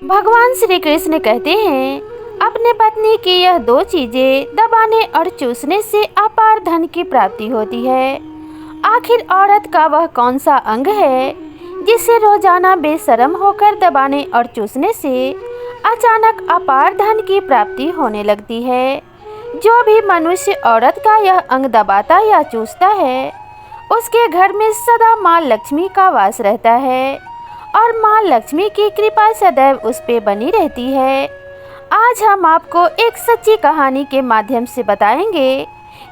भगवान श्री कृष्ण कहते हैं, अपने पत्नी की यह दो चीजें दबाने और चूसने से अपार धन की प्राप्ति होती है। आखिर औरत का वह कौन सा अंग है जिसे रोजाना बेशर्म होकर दबाने और चूसने से अचानक अपार धन की प्राप्ति होने लगती है। जो भी मनुष्य औरत का यह अंग दबाता या चूसता है, उसके घर में सदा माँ लक्ष्मी का वास रहता है और माँ लक्ष्मी की कृपा सदैव उस पे बनी रहती है। आज हम आपको एक सच्ची कहानी के माध्यम से बताएंगे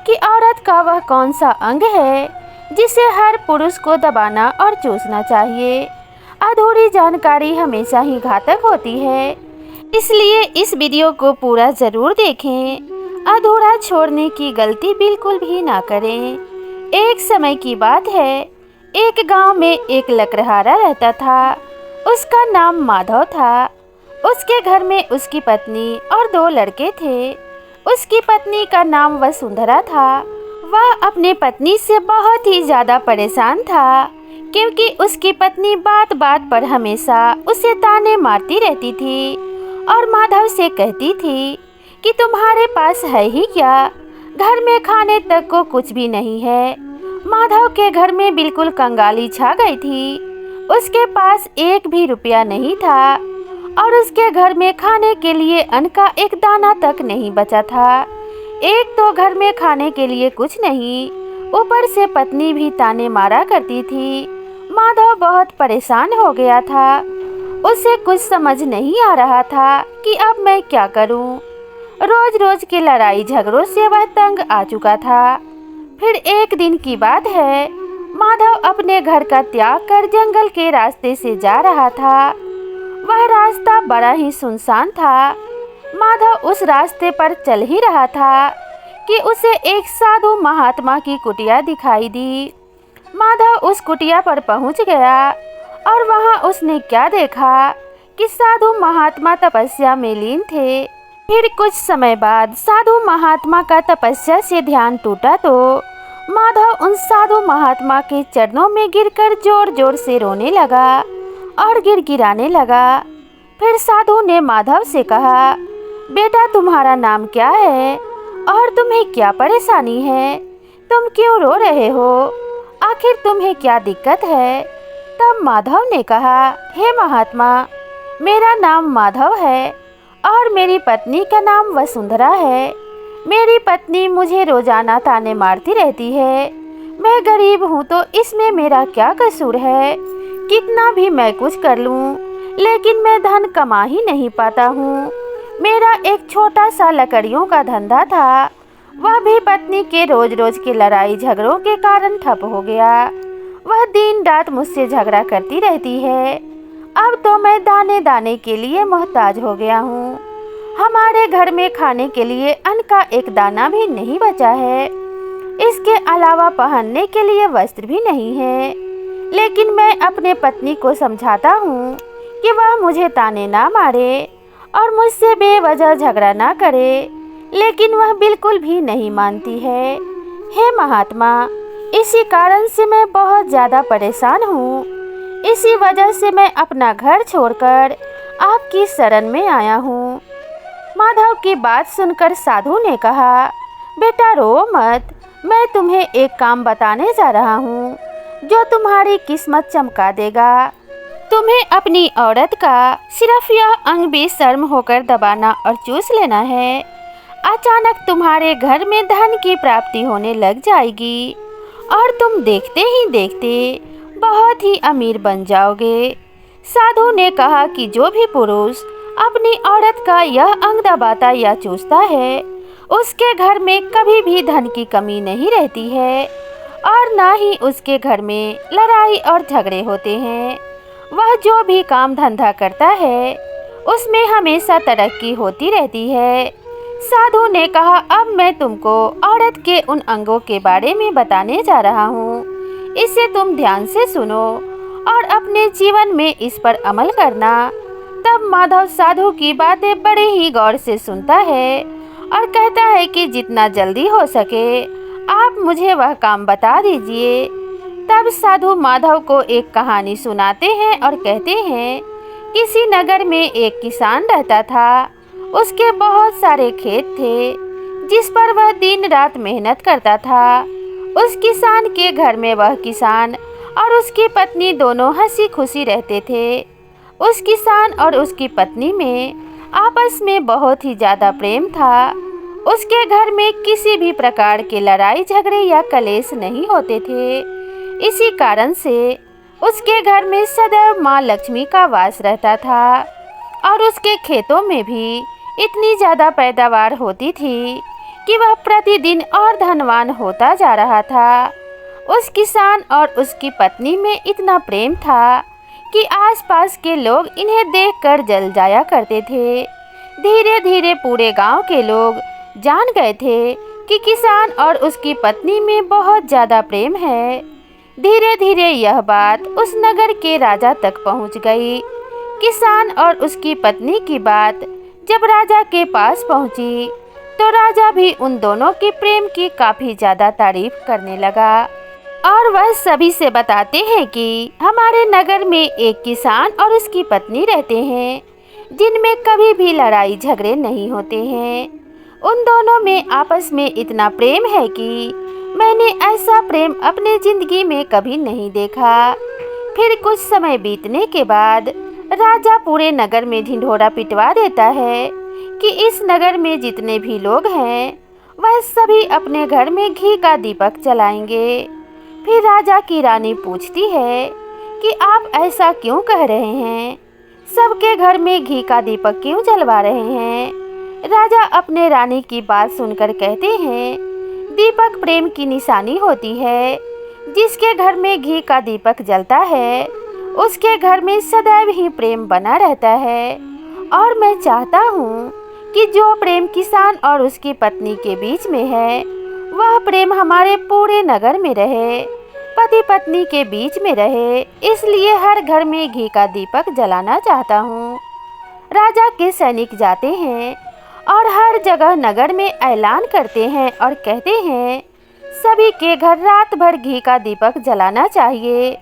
कि औरत का वह कौन सा अंग है जिसे हर पुरुष को दबाना और चूसना चाहिए। अधूरी जानकारी हमेशा ही घातक होती है, इसलिए इस वीडियो को पूरा ज़रूर देखें। अधूरा छोड़ने की गलती बिल्कुल भी ना करें। एक समय की बात है, एक गांव में एक लकड़हारा रहता था। उसका नाम माधव था। उसके घर में उसकी पत्नी और दो लड़के थे। उसकी पत्नी का नाम वसुंधरा था। वह अपने पत्नी से बहुत ही ज़्यादा परेशान था, क्योंकि उसकी पत्नी बात बात पर हमेशा उसे ताने मारती रहती थी और माधव से कहती थी कि तुम्हारे पास है ही क्या, घर में खाने तक को कुछ भी नहीं है। माधव के घर में बिल्कुल कंगाली छा गई थी। उसके पास एक भी रुपया नहीं था और उसके घर में खाने के लिए अन्न का एक दाना तक नहीं बचा था। एक तो घर में खाने के लिए कुछ नहीं, ऊपर से पत्नी भी ताने मारा करती थी। माधव बहुत परेशान हो गया था। उसे कुछ समझ नहीं आ रहा था कि अब मैं क्या करूं। रोज रोज की लड़ाई झगड़ों से वह तंग आ चुका था। फिर एक दिन की बात है, माधव अपने घर का त्याग कर जंगल के रास्ते से जा रहा था। वह रास्ता बड़ा ही सुनसान था। माधव उस रास्ते पर चल ही रहा था कि उसे एक साधु महात्मा की कुटिया दिखाई दी। माधव उस कुटिया पर पहुंच गया और वहां उसने क्या देखा कि साधु महात्मा तपस्या में लीन थे। फिर कुछ समय बाद साधु महात्मा का तपस्या से ध्यान टूटा तो माधव उन साधु महात्मा के चरणों में गिरकर जोर जोर से रोने लगा और गिड़गिड़ाने लगा। फिर साधु ने माधव से कहा, बेटा तुम्हारा नाम क्या है और तुम्हें क्या परेशानी है? तुम क्यों रो रहे हो? आखिर तुम्हें क्या दिक्कत है? तब माधव ने कहा, हे महात्मा, मेरा नाम माधव है और मेरी पत्नी का नाम वसुंधरा है। मेरी पत्नी मुझे रोजाना ताने मारती रहती है। मैं गरीब हूँ तो इसमें मेरा क्या कसूर है? कितना भी मैं कुछ कर लूँ, लेकिन मैं धन कमा ही नहीं पाता हूँ। मेरा एक छोटा सा लकड़ियों का धंधा था, वह भी पत्नी के रोज रोज की लड़ाई झगड़ों के कारण ठप हो गया। वह दिन रात मुझसे झगड़ा करती रहती है। अब तो मैं दाने दाने के लिए मोहताज हो गया हूँ। हमारे घर में खाने के लिए अन्न का एक दाना भी नहीं बचा है। इसके अलावा पहनने के लिए वस्त्र भी नहीं है। लेकिन मैं अपने पत्नी को समझाता हूँ कि वह मुझे ताने ना मारे और मुझसे बेवजह झगड़ा ना करे, लेकिन वह बिल्कुल भी नहीं मानती है। हे महात्मा, इसी कारण से मैं बहुत ज़्यादा परेशान हूँ। इसी वजह से मैं अपना घर छोड़कर आपकी शरण में आया हूँ। माधव की बात सुनकर साधु ने कहा, बेटा रो मत, मैं तुम्हें एक काम बताने जा रहा हूँ जो तुम्हारी किस्मत चमका देगा। तुम्हें अपनी औरत का सिर्फ यह अंग बेशर्म होकर दबाना और चूस लेना है। अचानक तुम्हारे घर में धन की प्राप्ति होने लग जाएगी और तुम देखते ही देखते बहुत ही अमीर बन जाओगे। साधु ने कहा कि जो भी पुरुष अपनी औरत का यह अंग दबाता या चूसता है, उसके घर में कभी भी धन की कमी नहीं रहती है और ना ही उसके घर में लड़ाई और झगड़े होते हैं। वह जो भी काम धंधा करता है, उसमें हमेशा तरक्की होती रहती है। साधु ने कहा, अब मैं तुमको औरत के उन अंगों के बारे में बताने जा रहा हूँ। इसे तुम ध्यान से सुनो और अपने जीवन में इस पर अमल करना। तब माधव साधु की बातें बड़े ही गौर से सुनता है और कहता है कि जितना जल्दी हो सके आप मुझे वह काम बता दीजिए। तब साधु माधव को एक कहानी सुनाते हैं और कहते हैं किसी नगर में एक किसान रहता था। उसके बहुत सारे खेत थे जिस पर वह दिन रात मेहनत करता था। उस किसान के घर में वह किसान और उसकी पत्नी दोनों हंसी खुशी रहते थे। उस किसान और उसकी पत्नी में आपस में बहुत ही ज़्यादा प्रेम था। उसके घर में किसी भी प्रकार के लड़ाई झगड़े या कलेश नहीं होते थे। इसी कारण से उसके घर में सदैव माँ लक्ष्मी का वास रहता था और उसके खेतों में भी इतनी ज़्यादा पैदावार होती थी कि वह प्रतिदिन और धनवान होता जा रहा था। उस किसान और उसकी पत्नी में इतना प्रेम था कि आसपास के लोग इन्हें देखकर जल जाया करते थे। धीरे धीरे पूरे गांव के लोग जान गए थे कि किसान और उसकी पत्नी में बहुत ज़्यादा प्रेम है। धीरे धीरे यह बात उस नगर के राजा तक पहुंच गई। किसान और उसकी पत्नी की बात जब राजा के पास पहुंची तो राजा भी उन दोनों के प्रेम की काफ़ी ज़्यादा तारीफ करने लगा और वह सभी से बताते हैं कि हमारे नगर में एक किसान और उसकी पत्नी रहते हैं जिनमें कभी भी लड़ाई झगड़े नहीं होते हैं। उन दोनों में आपस में इतना प्रेम है कि मैंने ऐसा प्रेम अपने ज़िंदगी में कभी नहीं देखा। फिर कुछ समय बीतने के बाद राजा पूरे नगर में ढिंढोरा पिटवा देता है कि इस नगर में जितने भी लोग हैं वह सभी अपने घर में घी का दीपक जलाएंगे। फिर राजा की रानी पूछती है कि आप ऐसा क्यों कह रहे हैं, सबके घर में घी का दीपक क्यों जलवा रहे हैं। राजा अपने रानी की बात सुनकर कहते हैं, दीपक प्रेम की निशानी होती है। जिसके घर में घी का दीपक जलता है उसके घर में सदैव ही प्रेम बना रहता है और मैं चाहता हूँ कि जो प्रेम किसान और उसकी पत्नी के बीच में है वह प्रेम हमारे पूरे नगर में रहे, पति पत्नी के बीच में रहे। इसलिए हर घर में घी का दीपक जलाना चाहता हूँ। राजा के सैनिक जाते हैं और हर जगह नगर में ऐलान करते हैं और कहते हैं सभी के घर रात भर घी का दीपक जलाना चाहिए।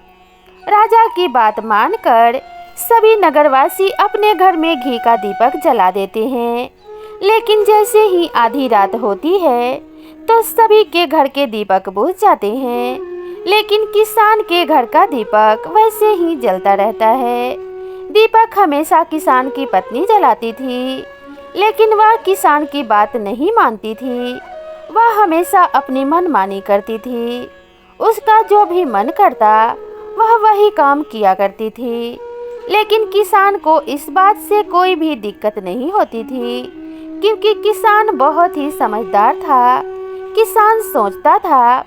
राजा की बात मानकर सभी नगरवासी अपने घर में घी का दीपक जला देते हैं। लेकिन जैसे ही आधी रात होती है तो सभी के घर के दीपक बुझ जाते हैं, लेकिन किसान के घर का दीपक वैसे ही जलता रहता है। दीपक हमेशा किसान की पत्नी जलाती थी, लेकिन वह किसान की बात नहीं मानती थी। वह हमेशा अपनी मनमानी करती थी। उसका जो भी मन करता वह वही काम किया करती थी। लेकिन किसान को इस बात से कोई भी दिक्कत नहीं होती थी, क्योंकि किसान बहुत ही समझदार था। किसान सोचता था,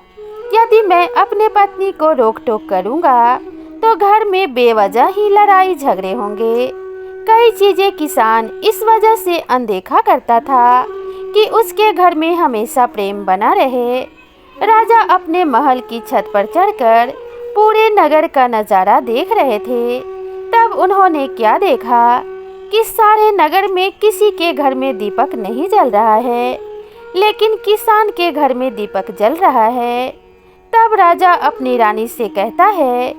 यदि मैं अपने पत्नी को रोक टोक करूँगा तो घर में बेवजह ही लड़ाई झगड़े होंगे। कई चीज़ें किसान इस वजह से अनदेखा करता था कि उसके घर में हमेशा प्रेम बना रहे। राजा अपने महल की छत पर चढ़कर पूरे नगर का नज़ारा देख रहे थे। तब उन्होंने क्या देखा कि सारे नगर में किसी के घर में दीपक नहीं जल रहा है, लेकिन किसान के घर में दीपक जल रहा है। तब राजा अपनी रानी से कहता है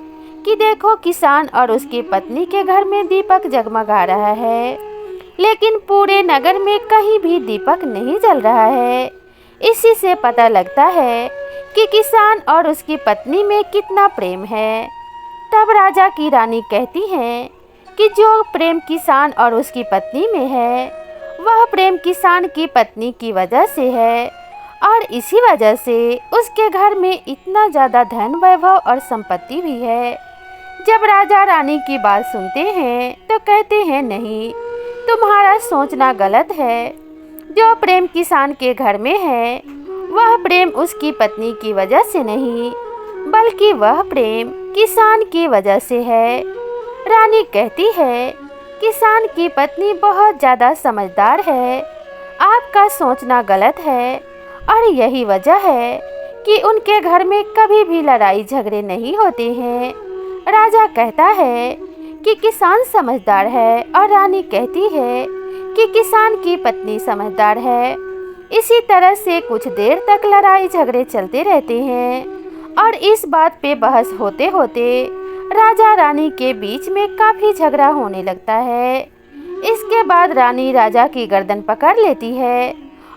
कि देखो, किसान और उसकी पत्नी के घर में दीपक जगमगा रहा है, लेकिन पूरे नगर में कहीं भी दीपक नहीं जल रहा है। इसी से पता लगता है कि किसान और उसकी पत्नी में कितना प्रेम है। तब राजा की रानी कहती है कि जो प्रेम किसान और उसकी पत्नी में है वह प्रेम किसान की पत्नी की वजह से है, और इसी वजह से उसके घर में इतना ज़्यादा धन वैभव और संपत्ति भी है। जब राजा रानी की बात सुनते हैं तो कहते हैं, नहीं, तुम्हारा सोचना गलत है। जो प्रेम किसान के घर में है वह प्रेम उसकी पत्नी की वजह से नहीं, बल्कि वह प्रेम किसान की वजह से है। रानी कहती है, किसान की पत्नी बहुत ज़्यादा समझदार है, आपका सोचना गलत है, और यही वजह है कि उनके घर में कभी भी लड़ाई झगड़े नहीं होते हैं। राजा कहता है कि किसान समझदार है, और रानी कहती है कि किसान की पत्नी समझदार है। इसी तरह से कुछ देर तक लड़ाई झगड़े चलते रहते हैं, और इस बात पे बहस होते होते राजा रानी के बीच में काफी झगड़ा होने लगता है। इसके बाद रानी राजा की गर्दन पकड़ लेती है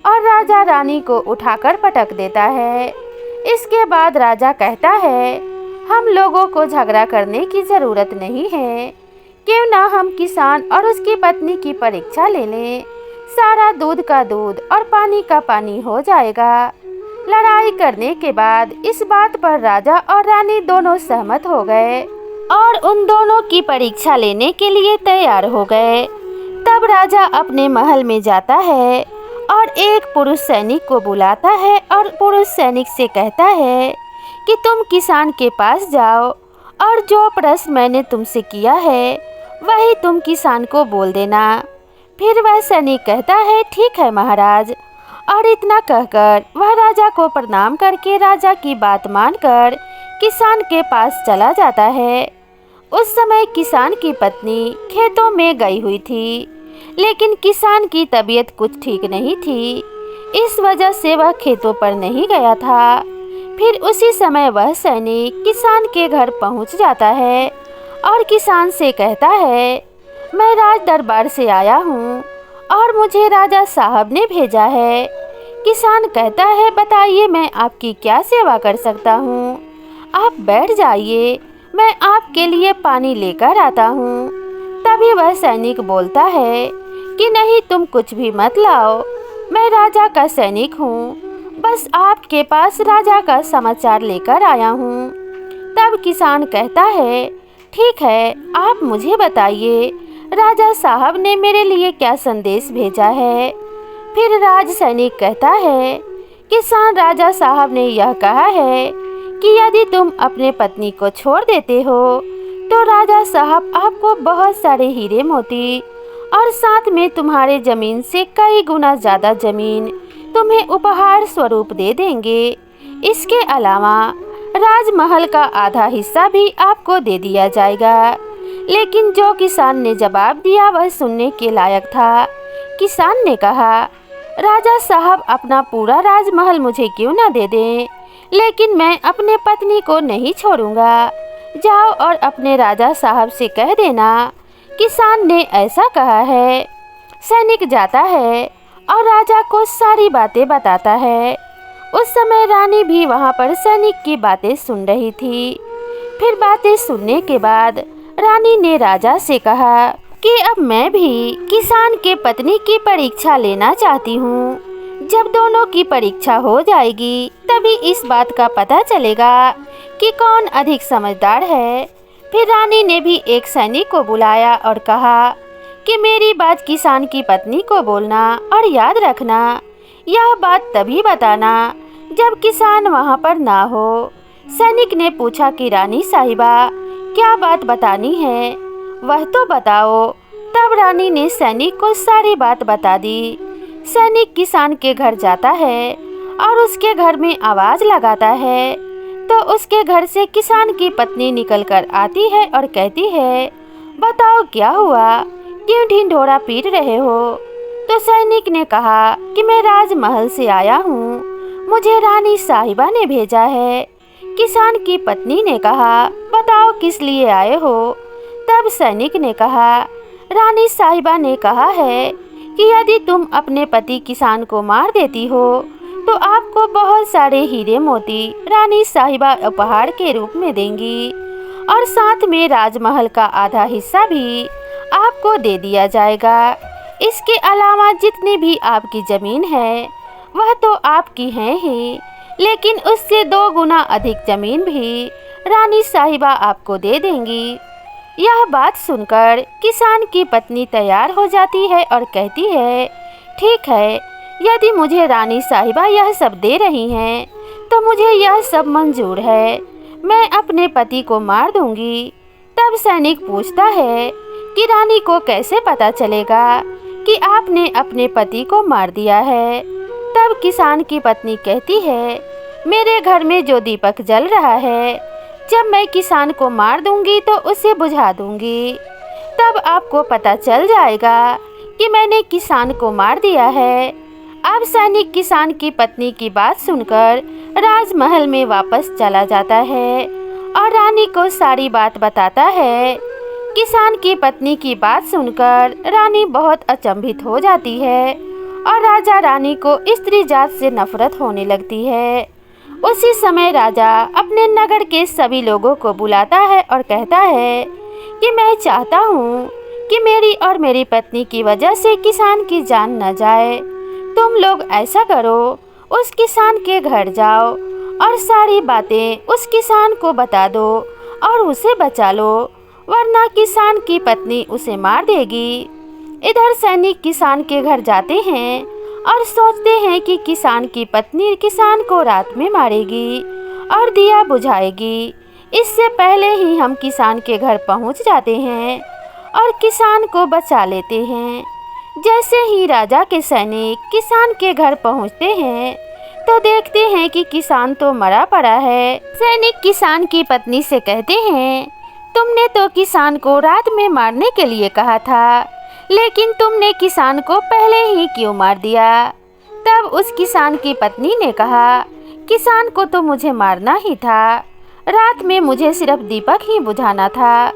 और राजा रानी को उठाकर पटक देता है। इसके बाद राजा कहता है, हम लोगों को झगड़ा करने की ज़रूरत नहीं है, क्यों ना हम किसान और उसकी पत्नी की परीक्षा ले लें। सारा दूध का दूध और पानी का पानी हो जाएगा। लड़ाई करने के बाद इस बात पर राजा और रानी दोनों सहमत हो गए और उन दोनों की परीक्षा लेने के लिए तैयार हो गए। तब राजा अपने महल में जाता है और एक पुरुष सैनिक को बुलाता है और पुरुष सैनिक से कहता है कि तुम किसान के पास जाओ और जो प्रश्न मैंने तुमसे किया है वही तुम किसान को बोल देना। फिर वह सैनिक कहता है, ठीक है महाराज। और इतना कहकर वह राजा को प्रणाम करके राजा की बात मानकर किसान के पास चला जाता है। उस समय किसान की पत्नी खेतों में गई हुई थी, लेकिन किसान की तबीयत कुछ ठीक नहीं थी, इस वजह से वह खेतों पर नहीं गया था। फिर उसी समय वह सैनिक किसान के घर पहुंच जाता है और किसान से कहता है, मैं राज दरबार से आया हूँ और मुझे राजा साहब ने भेजा है। किसान कहता है, बताइए मैं आपकी क्या सेवा कर सकता हूँ। आप बैठ जाइए, मैं आपके लिए पानी लेकर आता हूँ। तभी वह सैनिक बोलता है कि नहीं, तुम कुछ भी मत लाओ, मैं राजा का सैनिक हूँ, बस आपके पास राजा का समाचार लेकर आया हूँ। तब किसान कहता है, ठीक है, आप मुझे बताइए राजा साहब ने मेरे लिए क्या संदेश भेजा है। फिर राज सैनिक कहता है, किसान, राजा साहब ने यह कहा है कि यदि तुम अपने पत्नी को छोड़ देते हो तो राजा साहब आपको बहुत सारे हीरे मोती और साथ में तुम्हारे जमीन से कई गुना ज़्यादा जमीन तुम्हें उपहार स्वरूप दे देंगे। इसके अलावा राजमहल का आधा हिस्सा भी आपको दे दिया जाएगा। लेकिन जो किसान ने जवाब दिया वह सुनने के लायक था। किसान ने कहा, राजा साहब अपना पूरा राजमहल मुझे क्यों ना दे दें, लेकिन मैं अपने पत्नी को नहीं छोड़ूंगा। जाओ और अपने राजा साहब से कह देना किसान ने ऐसा कहा है। सैनिक जाता है और राजा को सारी बातें बताता है। उस समय रानी भी वहां पर सैनिक की बातें सुन रही थी। फिर बातें सुनने के बाद रानी ने राजा से कहा कि अब मैं भी किसान के पत्नी की परीक्षा लेना चाहती हूँ। जब दोनों की परीक्षा हो जाएगी तभी इस बात का पता चलेगा कि कौन अधिक समझदार है। फिर रानी ने भी एक सैनिक को बुलाया और कहा कि मेरी बात किसान की पत्नी को बोलना और याद रखना, यह बात तभी बताना जब किसान वहाँ पर ना हो। सैनिक ने पूछा कि रानी साहिबा क्या बात बतानी है, वह तो बताओ। तब रानी ने सैनिक को सारी बात बता दी। सैनिक किसान के घर जाता है और उसके घर में आवाज़ लगाता है तो उसके घर से किसान की पत्नी निकलकर आती है और कहती है, बताओ क्या हुआ, क्यों ढिंढोरा पीट रहे हो। तो सैनिक ने कहा कि मैं राजमहल से आया हूँ, मुझे रानी साहिबा ने भेजा है। किसान की पत्नी ने कहा, बताओ किस लिए आए हो। तब सैनिक ने कहा, रानी साहिबा ने कहा है कि यदि तुम अपने पति किसान को मार देती हो तो आपको बहुत सारे हीरे मोती रानी साहिबा उपहार के रूप में देंगी और साथ में राजमहल का आधा हिस्सा भी आपको दे दिया जाएगा। इसके अलावा जितनी भी आपकी ज़मीन है वह तो आपकी है ही, लेकिन उससे 2 गुना अधिक ज़मीन भी रानी साहिबा आपको दे देंगी। यह बात सुनकर किसान की पत्नी तैयार हो जाती है और कहती है, ठीक है, यदि मुझे रानी साहिबा यह सब दे रही हैं तो मुझे यह सब मंजूर है, मैं अपने पति को मार दूंगी। तब सैनिक पूछता है कि रानी को कैसे पता चलेगा कि आपने अपने पति को मार दिया है। तब किसान की पत्नी कहती है, मेरे घर में जो दीपक जल रहा है, जब मैं किसान को मार दूंगी तो उसे बुझा दूंगी, तब आपको पता चल जाएगा कि मैंने किसान को मार दिया है। अब सैनिक किसान की पत्नी की बात सुनकर राजमहल में वापस चला जाता है और रानी को सारी बात बताता है। किसान की पत्नी की बात सुनकर रानी बहुत अचंभित हो जाती है और राजा रानी को स्त्री जात से नफरत होने लगती है। उसी समय राजा अपने नगर के सभी लोगों को बुलाता है और कहता है कि मैं चाहता हूँ कि मेरी और मेरी पत्नी की वजह से किसान की जान न जाए। तुम लोग ऐसा करो, उस किसान के घर जाओ और सारी बातें उस किसान को बता दो और उसे बचा लो, वरना किसान की पत्नी उसे मार देगी। इधर सैनिक किसान के घर जाते हैं और सोचते हैं कि किसान की पत्नी किसान को रात में मारेगी और दिया बुझाएगी। इससे पहले ही हम किसान के घर पहुंच जाते हैं और किसान को बचा लेते हैं। जैसे ही राजा के सैनिक किसान के घर पहुंचते हैं तो देखते हैं कि किसान तो मरा पड़ा है। सैनिक किसान की पत्नी से कहते हैं, तुमने तो किसान को रात में मारने के लिए कहा था, लेकिन तुमने किसान को पहले ही क्यों मार दिया? तब उस किसान की पत्नी ने कहा, किसान को तो मुझे मारना ही था, रात में मुझे सिर्फ दीपक ही बुझाना था,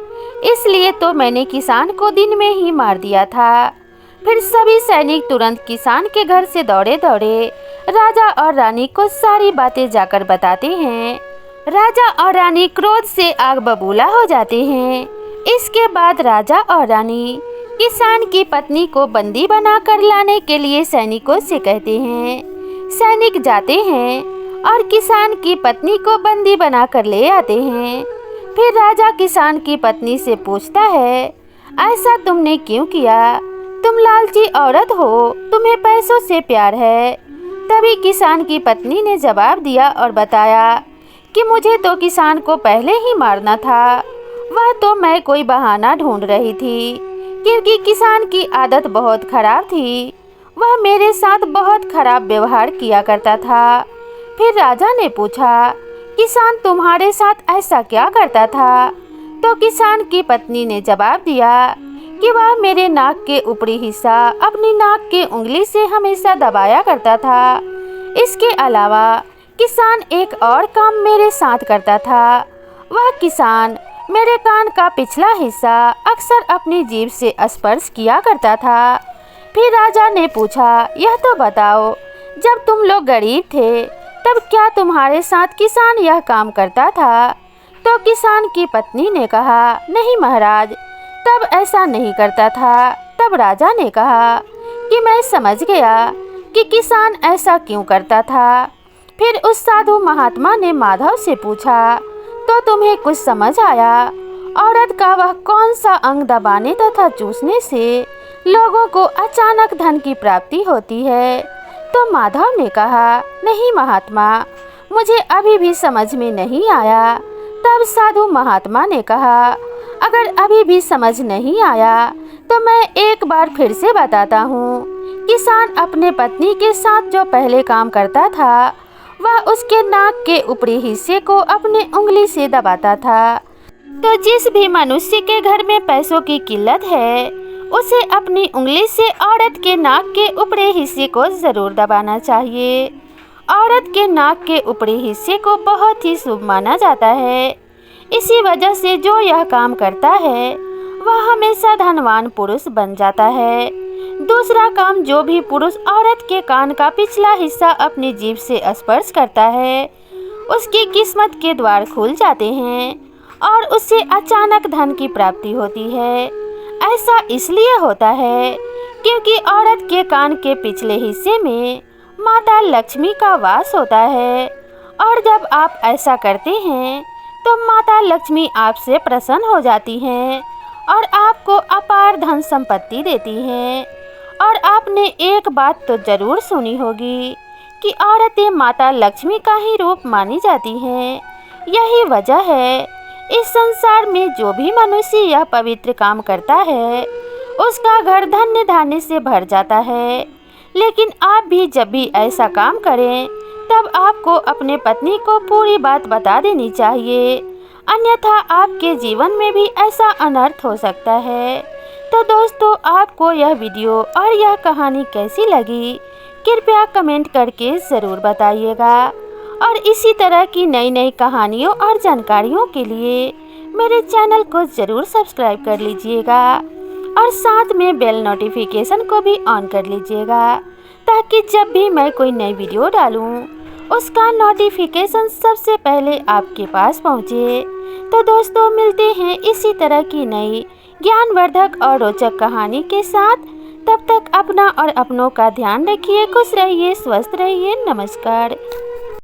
इसलिए तो मैंने किसान को दिन में ही मार दिया था। फिर सभी सैनिक तुरंत किसान के घर से दौड़े दौड़े राजा और रानी को सारी बातें जाकर बताते हैं। राजा और रानी क्रोध से आग बबूला हो जाते हैं। इसके बाद राजा और रानी किसान की पत्नी को बंदी बनाकर लाने के लिए सैनिकों से कहते हैं। सैनिक जाते हैं और किसान की पत्नी को बंदी बनाकर ले आते हैं। फिर राजा किसान की पत्नी से पूछता है, ऐसा तुमने क्यों किया? तुम लालची औरत हो, तुम्हें पैसों से प्यार है। तभी किसान की पत्नी ने जवाब दिया और बताया कि मुझे तो किसान को पहले ही मारना था, वह तो मैं कोई बहाना ढूंढ रही थी, क्योंकि किसान की आदत बहुत खराब थी, वह मेरे साथ बहुत खराब व्यवहार किया करता था। फिर राजा ने पूछा, किसान तुम्हारे साथ ऐसा क्या करता था? तो किसान की पत्नी ने जवाब दिया कि वह मेरे नाक के ऊपरी हिस्सा अपनी नाक के उंगली से हमेशा दबाया करता था। इसके अलावा किसान एक और काम मेरे साथ करता था। वह किसान मेरे कान का पिछला हिस्सा अक्सर अपनी जीभ से स्पर्श किया करता था। फिर राजा ने पूछा, यह तो बताओ, जब तुम लोग गरीब थे तब क्या तुम्हारे साथ किसान यह काम करता था? तो किसान की पत्नी ने कहा, नहीं महाराज, तब ऐसा नहीं करता था। तब राजा ने कहा कि मैं समझ गया कि किसान ऐसा क्यों करता था। फिर उस साधु महात्मा ने माधव से पूछा, तो तुम्हें कुछ समझ आया? औरत का वह कौन सा अंग दबाने तथा चूसने से लोगों को अचानक धन की प्राप्ति होती है? तो माधव ने कहा, नहीं महात्मा, मुझे अभी भी समझ में नहीं आया। तब साधु महात्मा ने कहा, अगर अभी भी समझ नहीं आया तो मैं एक बार फिर से बताता हूँ। किसान अपने पत्नी के साथ जो पहले काम करता था, वह उसके नाक के ऊपरी हिस्से को अपने उंगली से दबाता था। तो जिस भी मनुष्य के घर में पैसों की किल्लत है, उसे अपनी उंगली से औरत के नाक के ऊपरी हिस्से को जरूर दबाना चाहिए। औरत के नाक के ऊपरी हिस्से को बहुत ही शुभ माना जाता है। इसी वजह से जो यह काम करता है वह हमेशा धनवान पुरुष बन जाता है। दूसरा काम, जो भी पुरुष औरत के कान का पिछला हिस्सा अपनी जीभ से स्पर्श करता है, उसकी किस्मत के द्वार खुल जाते हैं और उससे अचानक धन की प्राप्ति होती है। ऐसा इसलिए होता है क्योंकि औरत के कान के पिछले हिस्से में माता लक्ष्मी का वास होता है, और जब आप ऐसा करते हैं तो माता लक्ष्मी आपसे प्रसन्न हो जाती हैं और आपको अपार धन संपत्ति देती हैं। और आपने एक बात तो जरूर सुनी होगी कि औरतें माता लक्ष्मी का ही रूप मानी जाती हैं। यही वजह है इस संसार में जो भी मनुष्य यह पवित्र काम करता है, उसका घर धन्य धान्य से भर जाता है। लेकिन आप भी जब भी ऐसा काम करें, तब आपको अपने पत्नी को पूरी बात बता देनी चाहिए, अन्यथा आपके जीवन में भी ऐसा अनर्थ हो सकता है। तो दोस्तों, आपको यह वीडियो और यह कहानी कैसी लगी, कृपया कमेंट करके ज़रूर बताइएगा। और इसी तरह की नई नई कहानियों और जानकारियों के लिए मेरे चैनल को ज़रूर सब्सक्राइब कर लीजिएगा और साथ में बेल नोटिफिकेशन को भी ऑन कर लीजिएगा, ताकि जब भी मैं कोई नई वीडियो डालूं उसका नोटिफिकेशन सबसे पहले आपके पास पहुंचे। तो दोस्तों, मिलते हैं इसी तरह की नई ज्ञानवर्धक और रोचक कहानी के साथ। तब तक अपना और अपनों का ध्यान रखिए। खुश रहिए, स्वस्थ रहिए। नमस्कार।